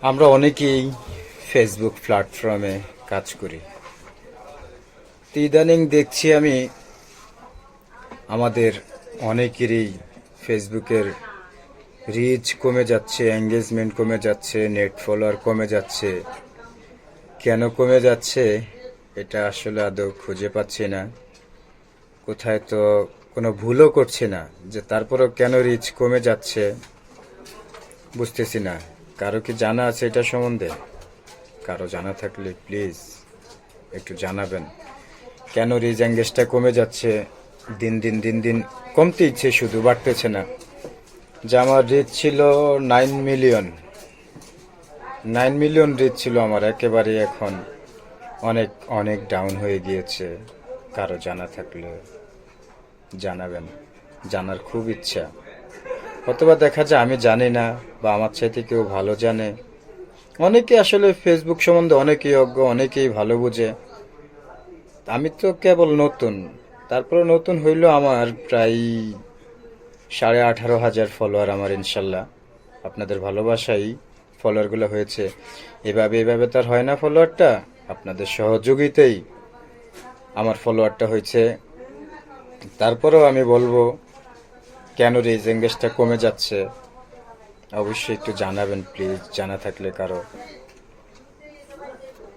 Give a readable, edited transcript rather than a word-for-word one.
আমরা অনেকেই ফেসবুক প্ল্যাটফর্মে কাজ করি। তো ইদানিং দেখছি আমি আমাদের অনেকেরই ফেসবুকের রিচ কমে যাচ্ছে, এঙ্গেজমেন্ট কমে যাচ্ছে, নেট ফলোয়ার কমে যাচ্ছে। কেন কমে যাচ্ছে এটা আসলে আদৌ খুঁজে পাচ্ছি না। কোথায় তো কোনো ভুলও করছি না, যে তারপরেও কেন রিচ কমে যাচ্ছে বুঝতেছি না। কারো কি জানা আছে এটা সম্বন্ধে? কারো জানা থাকলে প্লিজ একটু জানাবেন। কেন রিচ এঙ্গেজটা কমে যাচ্ছে? দিন দিন কমতে ইচ্ছে, শুধু বাড়তেছে না। যে আমার রিচ ছিল 9 মিলিয়ন, 9 মিলিয়ন রিচ ছিল আমার, একেবারে এখন অনেক অনেক ডাউন হয়ে গিয়েছে। কারো জানা থাকলে জানাবেন, জানার খুব ইচ্ছা। অথবা দেখা যায় আমি জানি না, বা আমার চাইতে কেউ ভালো জানে। অনেকে আসলে ফেসবুক সম্বন্ধে অনেকেই অজ্ঞ, অনেকেই ভালো বুঝে। আমি তো কেবল নতুন, তারপরে নতুন হইলেও আমার প্রায় 18,500 ফলোয়ার আমার, ইনশাল্লাহ আপনাদের ভালোবাসাই ফলোয়ারগুলো হয়েছে। এভাবে তো আর হয় না ফলোয়ারটা, আপনাদের সহযোগিতাই আমার ফলোয়ারটা হয়েছে। তারপরেও আমি বলবো, কেন রিচ এঙ্গেজটা কমে যাচ্ছে অবশ্যই একটু জানাবেন প্লিজ, জানা থাকলে কারো।